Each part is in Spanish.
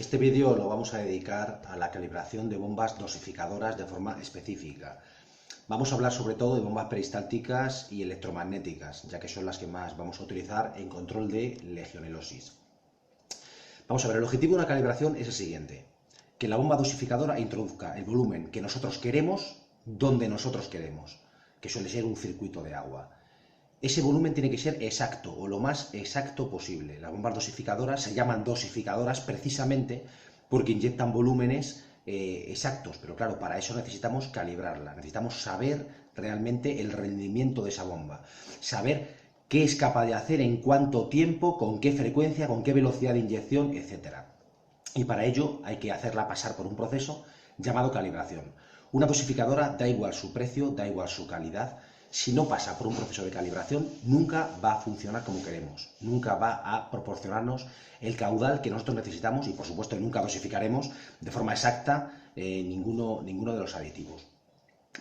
Este vídeo lo vamos a dedicar a la calibración de bombas dosificadoras de forma específica. Vamos a hablar sobre todo de bombas peristálticas y electromagnéticas, ya que son las que más vamos a utilizar en control de legionelosis. Vamos a ver, el objetivo de una calibración es el siguiente: que la bomba dosificadora introduzca el volumen que nosotros queremos, donde nosotros queremos, que suele ser un circuito de agua. Ese volumen tiene que ser exacto, o lo más exacto posible. Las bombas dosificadoras se llaman dosificadoras precisamente porque inyectan volúmenes exactos, pero claro, para eso necesitamos calibrarla, necesitamos saber realmente el rendimiento de esa bomba, saber qué es capaz de hacer, en cuánto tiempo, con qué frecuencia, con qué velocidad de inyección, etc. Y para ello hay que hacerla pasar por un proceso llamado calibración. Una dosificadora, da igual su precio, da igual su calidad, si no pasa por un proceso de calibración, nunca va a funcionar como queremos, nunca va a proporcionarnos el caudal que nosotros necesitamos y, por supuesto, nunca dosificaremos de forma exacta ninguno de los aditivos.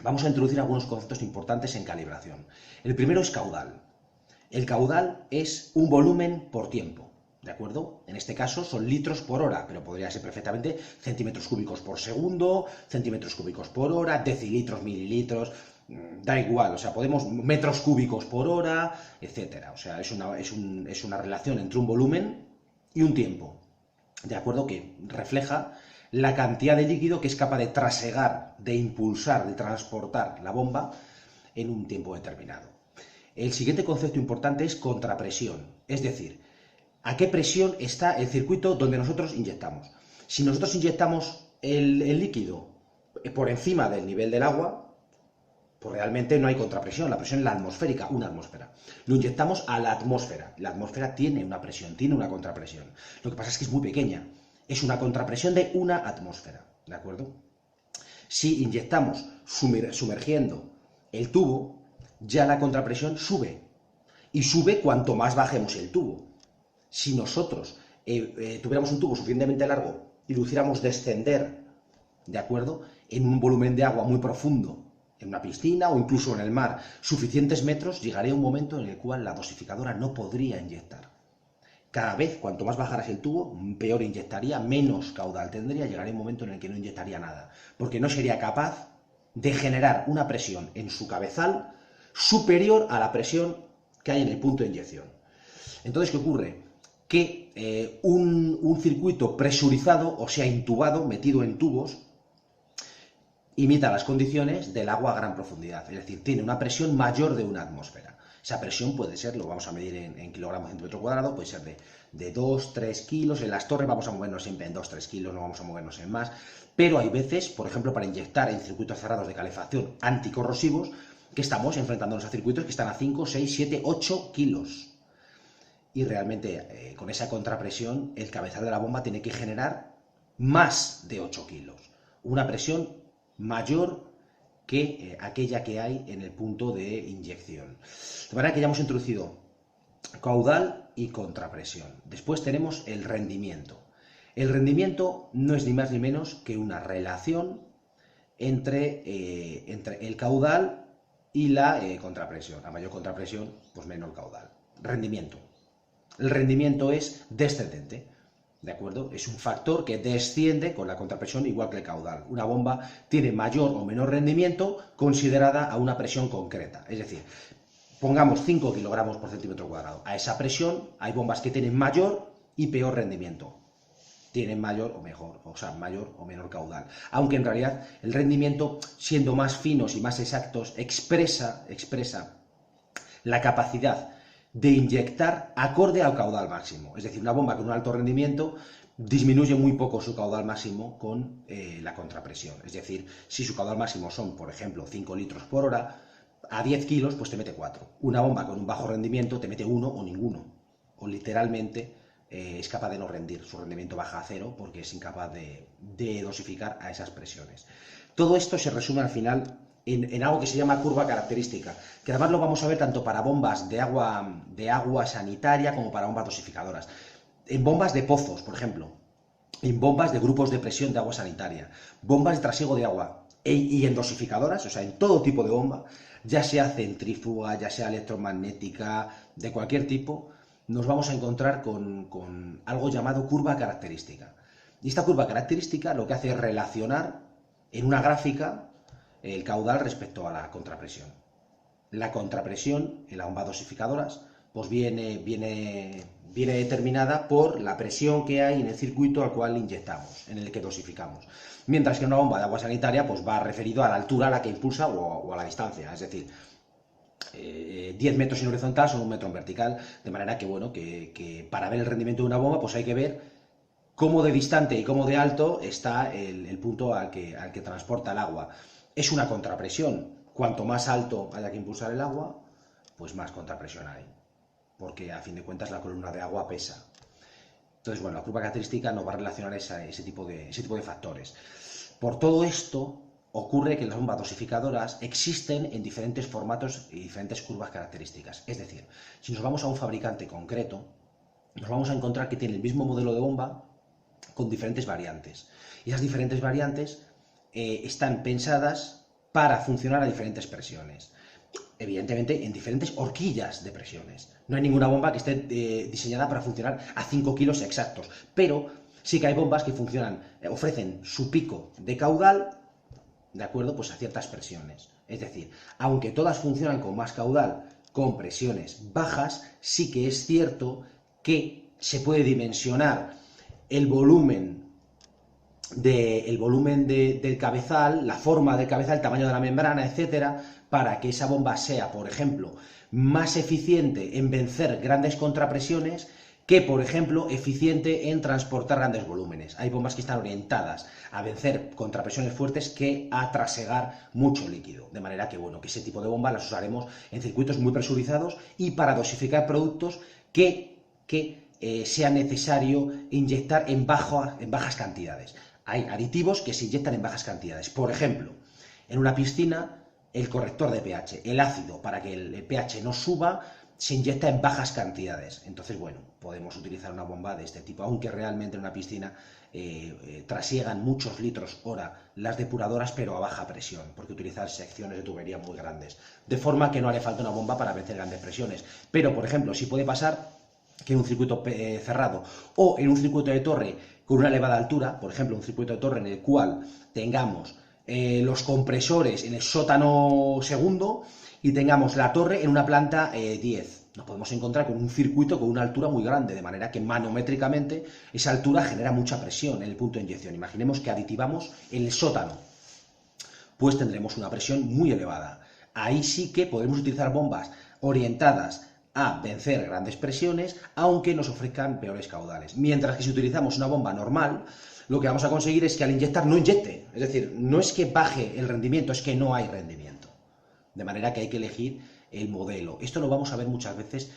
Vamos a introducir algunos conceptos importantes en calibración. El primero es caudal. El caudal es un volumen por tiempo, ¿de acuerdo? En este caso son litros por hora, pero podría ser perfectamente centímetros cúbicos por segundo, centímetros cúbicos por hora, decilitros, mililitros, da igual, o sea, podemos metros cúbicos por hora, etcétera. O sea, es una relación entre un volumen y un tiempo, ¿de acuerdo? Que refleja la cantidad de líquido que es capaz de trasegar, de impulsar, de transportar la bomba en un tiempo determinado. El siguiente concepto importante es contrapresión, es decir, a qué presión está el circuito donde nosotros inyectamos. Si nosotros inyectamos el líquido por encima del nivel del agua, pues realmente no hay contrapresión, la presión es la atmosférica, una atmósfera. Lo inyectamos a la atmósfera tiene una presión, tiene una contrapresión. Lo que pasa es que es muy pequeña, es una contrapresión de una atmósfera, ¿de acuerdo? Si inyectamos sumergiendo el tubo, ya la contrapresión sube, y sube cuanto más bajemos el tubo. Si nosotros tuviéramos un tubo suficientemente largo y lo hiciéramos descender, ¿de acuerdo?, en un volumen de agua muy profundo, en una piscina o incluso en el mar, suficientes metros, llegaría un momento en el cual la dosificadora no podría inyectar. Cada vez, cuanto más bajaras el tubo, peor inyectaría, menos caudal tendría, llegaría un momento en el que no inyectaría nada, porque no sería capaz de generar una presión en su cabezal superior a la presión que hay en el punto de inyección. Entonces, ¿qué ocurre? Que un circuito presurizado, o sea, intubado, metido en tubos, imita las condiciones del agua a gran profundidad, es decir, tiene una presión mayor de una atmósfera. Esa presión puede ser, lo vamos a medir en kilogramos centímetro cuadrado, puede ser de 2-3 kilos, en las torres vamos a movernos siempre en 2-3 kilos, no vamos a movernos en más, pero hay veces, por ejemplo, para inyectar en circuitos cerrados de calefacción anticorrosivos, que estamos enfrentándonos a circuitos que están a 5, 6, 7, 8 kilos. Y realmente con esa contrapresión el cabezal de la bomba tiene que generar más de 8 kilos, una presión mayor que aquella que hay en el punto de inyección. De manera que ya hemos introducido caudal y contrapresión. Después tenemos el rendimiento. El rendimiento no es ni más ni menos que una relación entre el caudal y la contrapresión. A mayor contrapresión, pues menor caudal. Rendimiento. El rendimiento es descendente, ¿de acuerdo? Es un factor que desciende con la contrapresión igual que el caudal. Una bomba tiene mayor o menor rendimiento considerada a una presión concreta. Es decir, pongamos 5 kilogramos por centímetro cuadrado. A esa presión hay bombas que tienen mayor y peor rendimiento. Tienen mayor o mejor, o sea, mayor o menor caudal. Aunque en realidad el rendimiento, siendo más finos y más exactos, expresa la capacidad de inyectar acorde al caudal máximo. Es decir, una bomba con un alto rendimiento disminuye muy poco su caudal máximo con la contrapresión. Es decir, si su caudal máximo son, por ejemplo, 5 litros por hora, a 10 kilos pues te mete 4. Una bomba con un bajo rendimiento te mete 1 o ninguno. O literalmente es capaz de no rendir. Su rendimiento baja a 0 porque es incapaz de dosificar a esas presiones. Todo esto se resume al final en algo que se llama curva característica, que además lo vamos a ver tanto para bombas de agua sanitaria como para bombas dosificadoras. En bombas de pozos, por ejemplo, en bombas de grupos de presión de agua sanitaria, bombas de trasiego de agua y en dosificadoras, o sea, en todo tipo de bomba, ya sea centrífuga, ya sea electromagnética, de cualquier tipo, nos vamos a encontrar con algo llamado curva característica. Y esta curva característica lo que hace es relacionar en una gráfica el caudal respecto a la contrapresión. La contrapresión en las bombas dosificadoras pues viene determinada por la presión que hay en el circuito al cual inyectamos, en el que dosificamos. Mientras que una bomba de agua sanitaria pues va referido a la altura a la que impulsa o a la distancia, es decir, 10 metros en horizontal son 1 metro en vertical, de manera que, bueno, que para ver el rendimiento de una bomba pues hay que ver cómo de distante y cómo de alto está el punto al que transporta el agua. Es una contrapresión. Cuanto más alto haya que impulsar el agua, pues más contrapresión hay, porque a fin de cuentas la columna de agua pesa. Entonces, bueno, la curva característica nos va a relacionar ese tipo de factores. Por todo esto, ocurre que las bombas dosificadoras existen en diferentes formatos y diferentes curvas características. Es decir, si nos vamos a un fabricante concreto, nos vamos a encontrar que tiene el mismo modelo de bomba con diferentes variantes. Y esas diferentes variantes están pensadas para funcionar a diferentes presiones. Evidentemente, en diferentes horquillas de presiones. No hay ninguna bomba que esté diseñada para funcionar a 5 kilos exactos, pero sí que hay bombas que funcionan, ofrecen su pico de caudal, de acuerdo, pues a ciertas presiones. Es decir, aunque todas funcionan con más caudal, con presiones bajas, sí que es cierto que se puede dimensionar el volumen del cabezal, la forma del cabezal, el tamaño de la membrana, etcétera, para que esa bomba sea, por ejemplo, más eficiente en vencer grandes contrapresiones que, por ejemplo, eficiente en transportar grandes volúmenes. Hay bombas que están orientadas a vencer contrapresiones fuertes que a trasegar mucho líquido. De manera que, bueno, que ese tipo de bombas las usaremos en circuitos muy presurizados y para dosificar productos que sea necesario inyectar en bajas cantidades. Hay aditivos que se inyectan en bajas cantidades. Por ejemplo, en una piscina, el corrector de pH, el ácido, para que el pH no suba, se inyecta en bajas cantidades. Entonces, bueno, podemos utilizar una bomba de este tipo, aunque realmente en una piscina trasiegan muchos litros hora las depuradoras, pero a baja presión, porque utilizan secciones de tubería muy grandes. De forma que no haría falta una bomba para vencer grandes presiones. Pero, por ejemplo, si puede pasar que en un circuito cerrado o en un circuito de torre con una elevada altura, por ejemplo, un circuito de torre en el cual tengamos los compresores en el sótano segundo y tengamos la torre en una planta 10. Nos podemos encontrar con un circuito con una altura muy grande, de manera que manométricamente esa altura genera mucha presión en el punto de inyección. Imaginemos que aditivamos en el sótano, pues tendremos una presión muy elevada. Ahí sí que podemos utilizar bombas orientadas a vencer grandes presiones, aunque nos ofrezcan peores caudales. Mientras que si utilizamos una bomba normal, lo que vamos a conseguir es que al inyectar no inyecte. Es decir, no es que baje el rendimiento, es que no hay rendimiento. De manera que hay que elegir el modelo. Esto lo vamos a ver muchas veces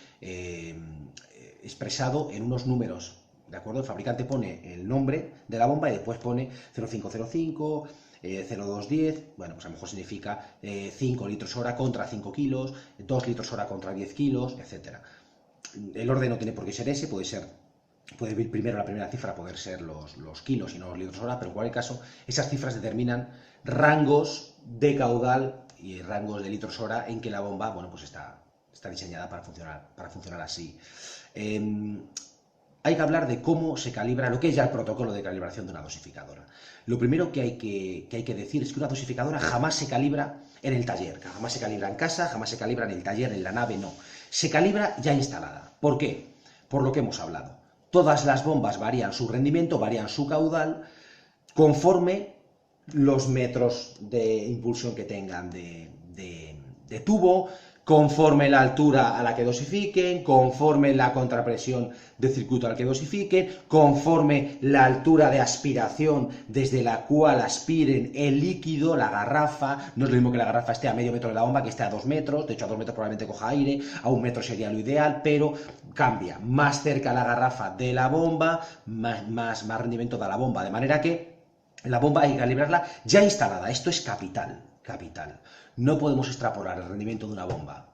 expresado en unos números, ¿de acuerdo? El fabricante pone el nombre de la bomba y después pone 0505, 0210, bueno, pues a lo mejor significa 5 litros hora contra 5 kilos, 2 litros hora contra 10 kilos, etc. El orden no tiene por qué ser ese, puede ir primero la primera cifra, poder ser los kilos y no los litros hora, pero en cualquier caso, esas cifras determinan rangos de caudal y rangos de litros hora en que la bomba, bueno, pues está diseñada para funcionar así. Hay que hablar de cómo se calibra, lo que es ya el protocolo de calibración de una dosificadora. Lo primero que hay que decir es que una dosificadora jamás se calibra en el taller, jamás se calibra en casa, jamás se calibra en el taller, en la nave, no. Se calibra ya instalada. ¿Por qué? Por lo que hemos hablado. Todas las bombas varían su rendimiento, varían su caudal, conforme los metros de impulsión que tengan de tubo, conforme la altura a la que dosifiquen, conforme la contrapresión del circuito al que dosifiquen, conforme la altura de aspiración desde la cual aspiren el líquido, la garrafa. No es lo mismo que la garrafa esté a medio metro de la bomba que esté a 2 metros, de hecho a 2 metros probablemente coja aire, a 1 metro sería lo ideal, pero cambia. Más cerca la garrafa de la bomba, más rendimiento da la bomba, de manera que la bomba hay que calibrarla ya instalada. Esto es capital. No podemos extrapolar el rendimiento de una bomba,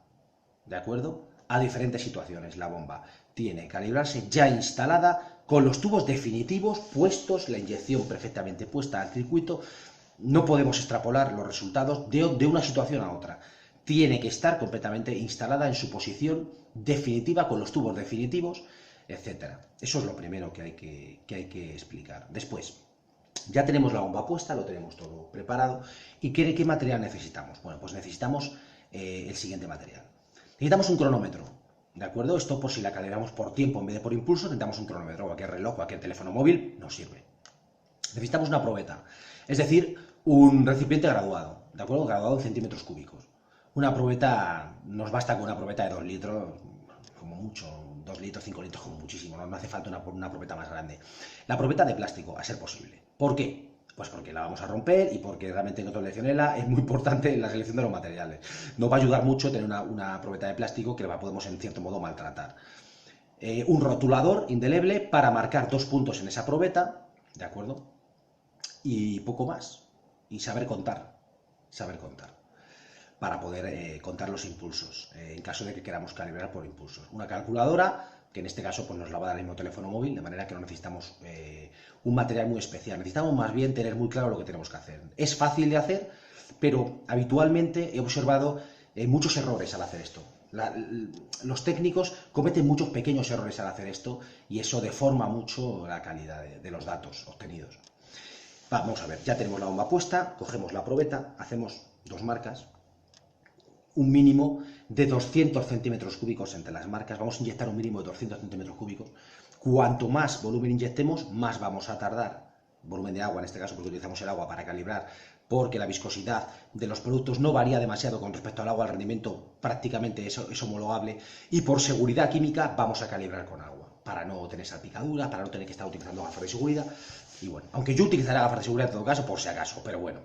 ¿de acuerdo?, a diferentes situaciones. La bomba tiene que calibrarse ya instalada, con los tubos definitivos puestos, la inyección perfectamente puesta al circuito. No podemos extrapolar los resultados de una situación a otra. Tiene que estar completamente instalada en su posición definitiva, con los tubos definitivos, etcétera. Eso es lo primero que hay que explicar. Después, ya tenemos la bomba puesta, lo tenemos todo preparado. ¿Y qué material necesitamos? Bueno, pues necesitamos el siguiente material. Necesitamos un cronómetro, ¿de acuerdo? Esto por si la calibramos por tiempo en vez de por impulso, necesitamos un cronómetro, cualquier reloj, cualquier teléfono móvil, nos sirve. Necesitamos una probeta, es decir, un recipiente graduado, ¿de acuerdo? Graduado en centímetros cúbicos. Una probeta, nos basta con una probeta de 2 litros, como mucho, 2 litros, 5 litros, como muchísimo, no hace falta una probeta más grande. La probeta de plástico, a ser posible. ¿Por qué? Pues porque la vamos a romper y porque realmente en Legionella es muy importante la selección de los materiales. Nos va a ayudar mucho tener una probeta de plástico que la podemos en cierto modo maltratar. Un rotulador indeleble para marcar 2 puntos en esa probeta, ¿de acuerdo? Y poco más. Y saber contar. Para poder contar los impulsos, en caso de que queramos calibrar por impulsos. Una calculadora, que en este caso pues, nos la va a dar el mismo teléfono móvil, de manera que no necesitamos un material muy especial. Necesitamos más bien tener muy claro lo que tenemos que hacer. Es fácil de hacer, pero habitualmente he observado muchos errores al hacer esto. Los técnicos cometen muchos pequeños errores al hacer esto y eso deforma mucho la calidad de los datos obtenidos. Vamos a ver, ya tenemos la bomba puesta, cogemos la probeta, hacemos 2 marcas, un mínimo de 200 centímetros cúbicos entre las marcas, vamos a inyectar un mínimo de 200 centímetros cúbicos. Cuanto más volumen inyectemos, más vamos a tardar, volumen de agua en este caso, porque utilizamos el agua para calibrar, porque la viscosidad de los productos no varía demasiado con respecto al agua, el rendimiento prácticamente es homologable, y por seguridad química vamos a calibrar con agua, para no tener salpicaduras, para no tener que estar utilizando gafas de seguridad, y bueno, aunque yo utilizaré gafas de seguridad en todo caso, por si acaso, pero bueno.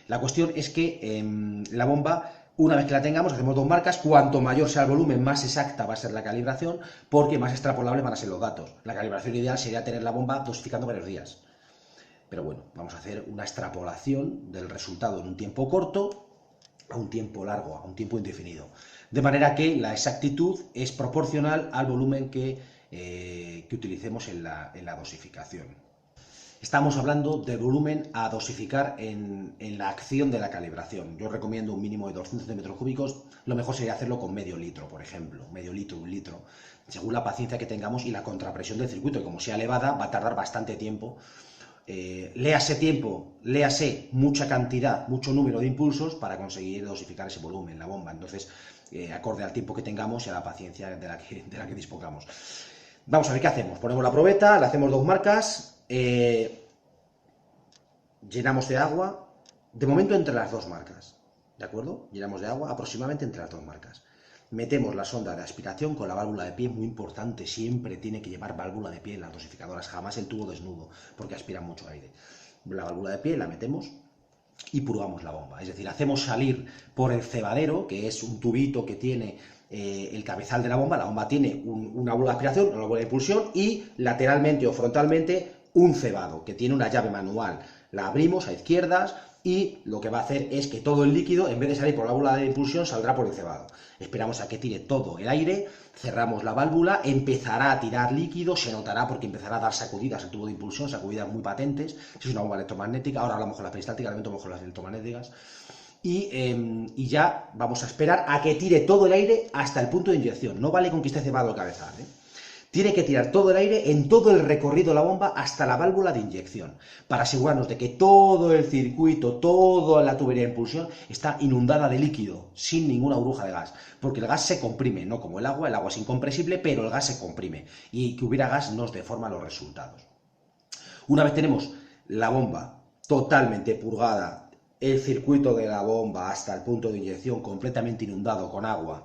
La cuestión es que la bomba, una vez que la tengamos, hacemos 2 marcas, cuanto mayor sea el volumen, más exacta va a ser la calibración, porque más extrapolables van a ser los datos. La calibración ideal sería tener la bomba dosificando varios días. Pero bueno, vamos a hacer una extrapolación del resultado en un tiempo corto a un tiempo largo, a un tiempo indefinido. De manera que la exactitud es proporcional al volumen que utilicemos en la dosificación. Estamos hablando del volumen a dosificar en la acción de la calibración. Yo recomiendo un mínimo de 200 centímetros cúbicos. Lo mejor sería hacerlo con medio litro, por ejemplo. Medio litro, 1 litro. Según la paciencia que tengamos y la contrapresión del circuito. Y como sea elevada, va a tardar bastante tiempo. Léase tiempo, léase mucha cantidad, mucho número de impulsos para conseguir dosificar ese volumen, la bomba. Entonces, acorde al tiempo que tengamos y a la paciencia de la que dispongamos. Vamos a ver qué hacemos. Ponemos la probeta, le hacemos 2 marcas. Llenamos de agua, de momento entre las 2 marcas, ¿de acuerdo? Llenamos de agua aproximadamente entre las 2 marcas. Metemos la sonda de aspiración con la válvula de pie, muy importante, siempre tiene que llevar válvula de pie en las dosificadoras, jamás el tubo desnudo, porque aspira mucho aire. La válvula de pie la metemos y purgamos la bomba, es decir, hacemos salir por el cebadero, que es un tubito que tiene el cabezal de la bomba tiene una válvula de aspiración, una válvula de impulsión y lateralmente o frontalmente un cebado, que tiene una llave manual. La abrimos a izquierdas y lo que va a hacer es que todo el líquido, en vez de salir por la válvula de impulsión, saldrá por el cebado. Esperamos a que tire todo el aire, cerramos la válvula, empezará a tirar líquido, se notará porque empezará a dar sacudidas al tubo de impulsión, sacudidas muy patentes, si es una bomba electromagnética, ahora hablamos con la peristáltica, ahora hablamos con las electromagnéticas, y ya vamos a esperar a que tire todo el aire hasta el punto de inyección, no vale con que esté cebado el cabezal, Tiene que tirar todo el aire en todo el recorrido de la bomba hasta la válvula de inyección, para asegurarnos de que todo el circuito, toda la tubería de impulsión está inundada de líquido, sin ninguna burbuja de gas, porque el gas se comprime, no como el agua es incompresible, pero el gas se comprime, y que hubiera gas nos deforma los resultados. Una vez tenemos la bomba totalmente purgada, el circuito de la bomba hasta el punto de inyección completamente inundado con agua,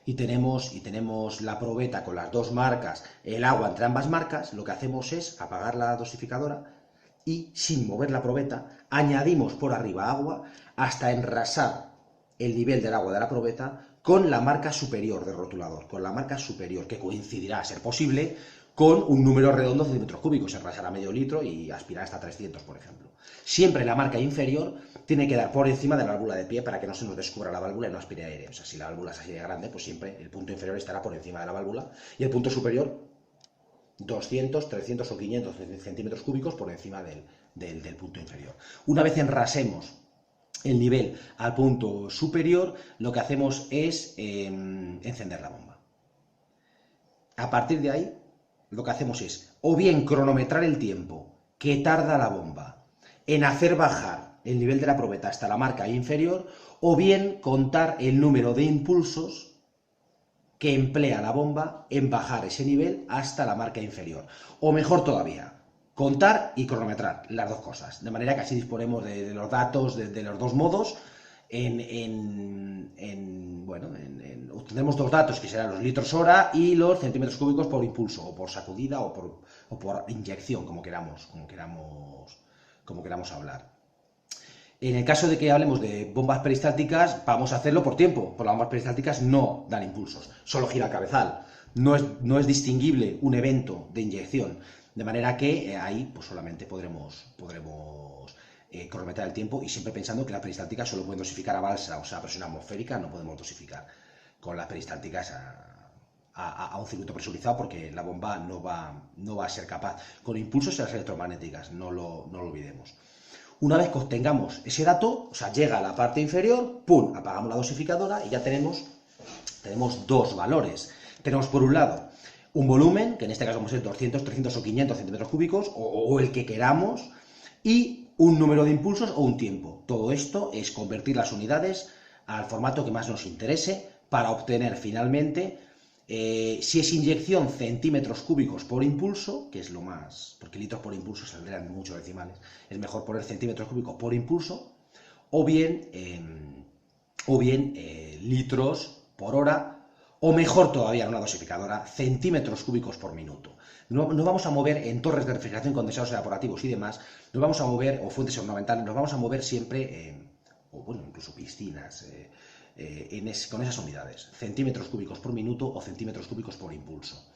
y tenemos la probeta con las 2 marcas, el agua entre ambas marcas, lo que hacemos es apagar la dosificadora y, sin mover la probeta, añadimos por arriba agua hasta enrasar el nivel del agua de la probeta con la marca superior del rotulador, con la marca superior, que coincidirá, a ser posible, con un número redondo de centímetros cúbicos, enrasar a medio litro y aspirar hasta 300, por ejemplo. Siempre la marca inferior tiene que dar por encima de la válvula de pie para que no se nos descubra la válvula y no aspire aire. O sea, si la válvula es así de grande, pues siempre el punto inferior estará por encima de la válvula y el punto superior 200, 300 o 500 centímetros cúbicos por encima del punto inferior. Una vez enrasemos el nivel al punto superior, lo que hacemos es encender la bomba. A partir de ahí, lo que hacemos es o bien cronometrar el tiempo que tarda la bomba en hacer bajar el nivel de la probeta hasta la marca inferior, o bien contar el número de impulsos que emplea la bomba en bajar ese nivel hasta la marca inferior. O mejor todavía, contar y cronometrar, las dos cosas, de manera que así disponemos de los datos de los dos modos. Obtenemos dos datos que serán los litros hora y los centímetros cúbicos por impulso, o por sacudida, o por inyección, como queramos hablar. En el caso de que hablemos de bombas peristálticas, vamos a hacerlo por tiempo, porque las bombas peristálticas no dan impulsos, solo gira el cabezal. No es distinguible un evento de inyección, de manera que ahí pues solamente podremos cronometrar el tiempo, y siempre pensando que las peristálticas solo pueden dosificar a balsa, o sea, a presión atmosférica. No podemos dosificar con las peristálticas a un circuito presurizado, porque la bomba no va a ser capaz. Con impulsos en las electromagnéticas, no lo olvidemos. Una vez que obtengamos ese dato, o sea, llega a la parte inferior, ¡pum!, apagamos la dosificadora y ya tenemos dos valores. Tenemos por un lado un volumen, que en este caso vamos a ser 200, 300 o 500 centímetros cúbicos, o el que queramos, y un número de impulsos o un tiempo. Todo esto es convertir las unidades al formato que más nos interese para obtener finalmente, si es inyección, centímetros cúbicos por impulso, que es lo más, porque litros por impulso saldrán muchos decimales, es mejor poner centímetros cúbicos por impulso, o bien litros por hora, o mejor todavía en una dosificadora, centímetros cúbicos por minuto. No nos vamos a mover en torres de refrigeración, condensados evaporativos y demás, nos vamos a mover, o fuentes ornamentales, nos vamos a mover siempre, incluso piscinas, con esas unidades, centímetros cúbicos por minuto o centímetros cúbicos por impulso.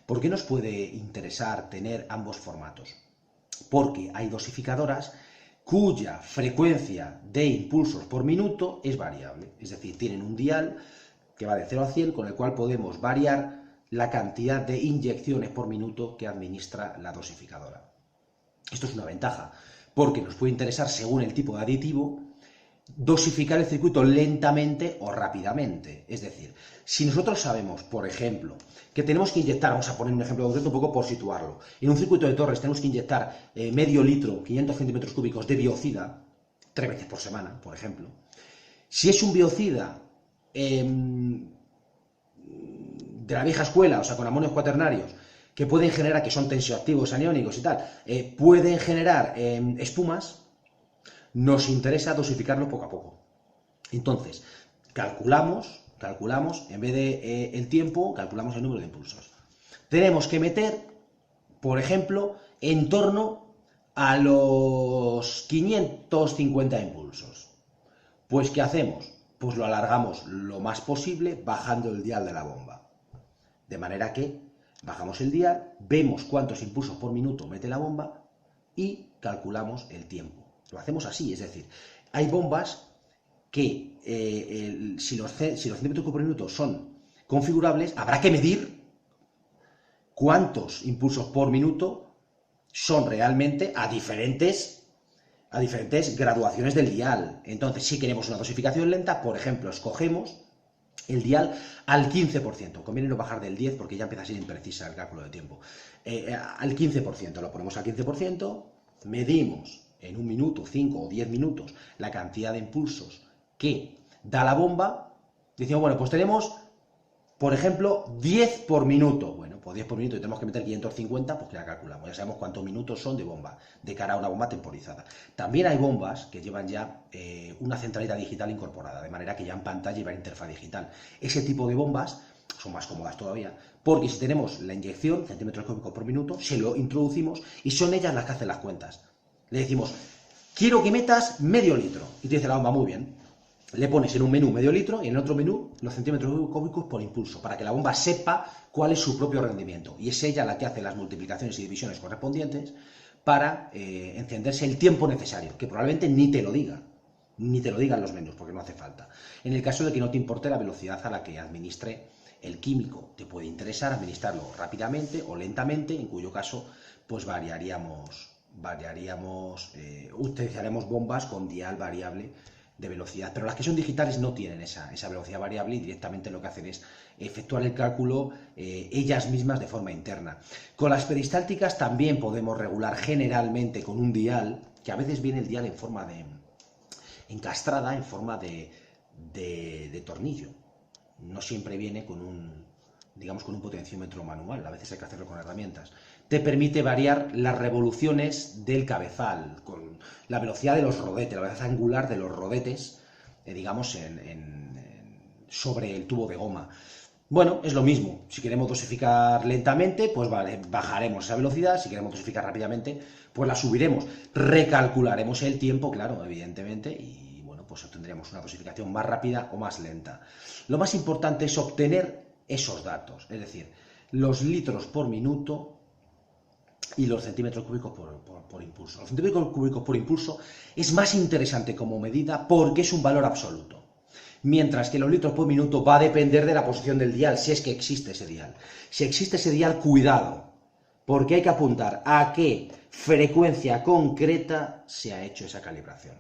¿Por qué nos puede interesar tener ambos formatos? Porque hay dosificadoras cuya frecuencia de impulsos por minuto es variable, es decir, tienen un dial que va de 0 a 100, con el cual podemos variar la cantidad de inyecciones por minuto que administra la dosificadora. Esto es una ventaja, porque nos puede interesar, según el tipo de aditivo, dosificar el circuito lentamente o rápidamente. Es decir, si nosotros sabemos, por ejemplo, que tenemos que inyectar, vamos a poner un ejemplo concreto un poco por situarlo, en un circuito de torres tenemos que inyectar medio litro, 500 centímetros cúbicos de biocida, 3 veces por semana, por ejemplo. Si es un biocida de la vieja escuela, o sea, con amonios cuaternarios, que pueden generar, que son tensioactivos aniónicos y tal, pueden generar espumas, nos interesa dosificarlo poco a poco. Entonces, calculamos, en vez de el tiempo, calculamos el número de impulsos. Tenemos que meter, por ejemplo, en torno a los 550 impulsos. Pues, ¿qué hacemos? Pues lo alargamos lo más posible bajando el dial de la bomba. De manera que bajamos el dial, vemos cuántos impulsos por minuto mete la bomba y calculamos el tiempo. Lo hacemos así, es decir, hay bombas que si los centímetros por minuto son configurables, habrá que medir cuántos impulsos por minuto son realmente a diferentes graduaciones del dial. Entonces, si queremos una dosificación lenta, por ejemplo, escogemos el dial al 15%. Conviene no bajar del 10 porque ya empieza a ser imprecisa el cálculo de tiempo. Al 15%, lo ponemos al 15%, medimos en 1 minuto, 5 o 10 minutos la cantidad de impulsos que da la bomba. Decimos, bueno, pues tenemos, por ejemplo, 10 por minuto. Bueno, pues 10 por minuto y tenemos que meter 550, pues ya calculamos, ya sabemos cuántos minutos son de bomba, de cara a una bomba temporizada. También hay bombas que llevan ya una centralita digital incorporada, de manera que ya en pantalla lleva interfaz digital. Ese tipo de bombas son más cómodas todavía, porque si tenemos la inyección, centímetros cúbicos por minuto, se lo introducimos y son ellas las que hacen las cuentas. Le decimos, quiero que metas medio litro. Y te dice la bomba, muy bien. Le pones en un menú medio litro y en el otro menú los centímetros cúbicos por impulso, para que la bomba sepa cuál es su propio rendimiento. Y es ella la que hace las multiplicaciones y divisiones correspondientes para encenderse el tiempo necesario, que probablemente ni te lo digan los menús, porque no hace falta. En el caso de que no te importe la velocidad a la que administre el químico, te puede interesar administrarlo rápidamente o lentamente, en cuyo caso pues utilizaremos bombas con dial variable de velocidad, pero las que son digitales no tienen esa velocidad variable y directamente lo que hacen es efectuar el cálculo ellas mismas de forma interna. Con las peristálticas también podemos regular generalmente con un dial, que a veces viene el dial en forma de encastrada, en forma de tornillo. No siempre viene con digamos, con un potenciómetro manual, a veces hay que hacerlo con herramientas. Te permite variar las revoluciones del cabezal, con la velocidad de los rodetes, la velocidad angular de los rodetes, digamos, sobre el tubo de goma. Bueno, es lo mismo. Si queremos dosificar lentamente, pues vale, bajaremos esa velocidad. Si queremos dosificar rápidamente, pues la subiremos. Recalcularemos el tiempo, claro, evidentemente, y bueno, pues obtendremos una dosificación más rápida o más lenta. Lo más importante es obtener esos datos, es decir, los litros por minuto y los centímetros cúbicos por impulso. Los centímetros cúbicos por impulso es más interesante como medida porque es un valor absoluto. Mientras que los litros por minuto va a depender de la posición del dial, si es que existe ese dial. Si existe ese dial, cuidado, porque hay que apuntar a qué frecuencia concreta se ha hecho esa calibración.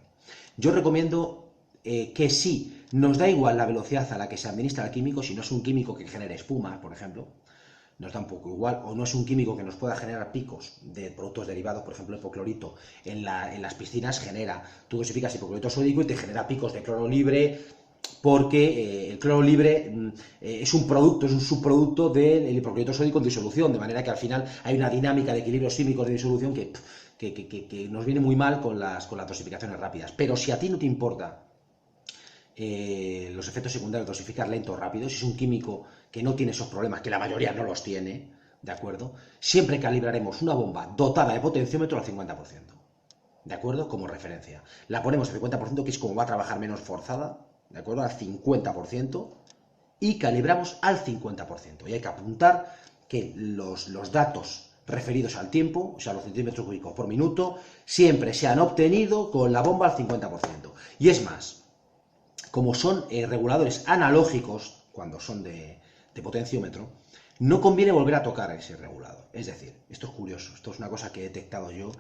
Yo recomiendo que sí, nos da igual la velocidad a la que se administra el químico, si no es un químico que genere espuma, por ejemplo, nos da un poco igual, o no es un químico que nos pueda generar picos de productos derivados, por ejemplo, el hipoclorito en las piscinas genera, tú dosificas hipoclorito sódico y te genera picos de cloro libre, porque el cloro libre es un producto, es un subproducto del hipoclorito sódico en disolución, de manera que al final hay una dinámica de equilibrios químicos de disolución que nos viene muy mal con las dosificaciones rápidas. Pero si a ti no te importa los efectos secundarios, dosificar lento o rápido, si es un químico que no tiene esos problemas, que la mayoría no los tiene, ¿de acuerdo? Siempre calibraremos una bomba dotada de potenciómetro al 50%, ¿de acuerdo? Como referencia. La ponemos al 50%, que es como va a trabajar menos forzada, ¿de acuerdo? Al 50%, y calibramos al 50%. Y hay que apuntar que los datos referidos al tiempo, o sea, los centímetros cúbicos por minuto, siempre se han obtenido con la bomba al 50%. Y es más, como son reguladores analógicos, cuando son de potenciómetro, no conviene volver a tocar ese regulador. Es decir, esto es curioso, esto es una cosa que he detectado yo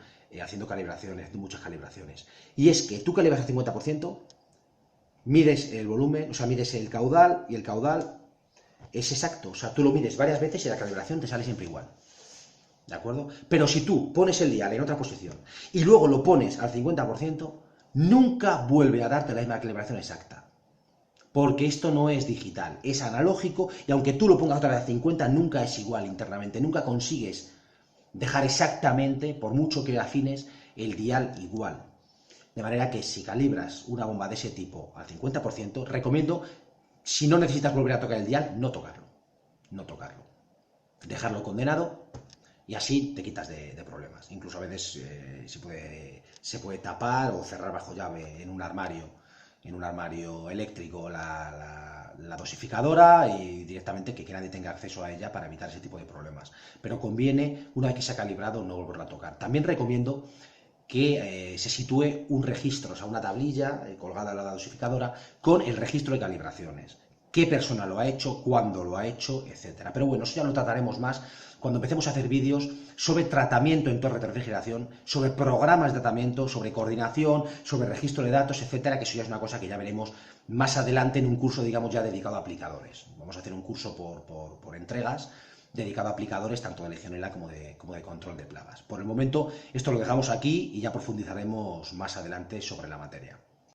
haciendo calibraciones, muchas calibraciones. Y es que tú calibras al 50%, mides el volumen, o sea, mides el caudal, y el caudal es exacto. O sea, tú lo mides varias veces y la calibración te sale siempre igual. ¿De acuerdo? Pero si tú pones el dial en otra posición y luego lo pones al 50%, nunca vuelve a darte la misma calibración exacta. Porque esto no es digital, es analógico, y aunque tú lo pongas otra vez a 50, nunca es igual internamente, nunca consigues dejar exactamente, por mucho que afines, el dial igual. De manera que si calibras una bomba de ese tipo al 50%, recomiendo, si no necesitas volver a tocar el dial, no tocarlo. No tocarlo. Dejarlo condenado y así te quitas de problemas. Incluso a veces se puede tapar o cerrar bajo llave en un armario eléctrico la dosificadora, y directamente que nadie tenga acceso a ella para evitar ese tipo de problemas. Pero conviene, una vez que se ha calibrado, no volverla a tocar. También recomiendo que se sitúe un registro, o sea, una tablilla colgada a la dosificadora con el registro de calibraciones. Qué persona lo ha hecho, cuándo lo ha hecho, etcétera. Pero bueno, eso ya lo trataremos más cuando empecemos a hacer vídeos sobre tratamiento en torre de refrigeración, sobre programas de tratamiento, sobre coordinación, sobre registro de datos, etcétera, que eso ya es una cosa que ya veremos más adelante en un curso, digamos, ya dedicado a aplicadores. Vamos a hacer un curso por entregas dedicado a aplicadores tanto de Legionela como de control de plagas. Por el momento esto lo dejamos aquí y ya profundizaremos más adelante sobre la materia.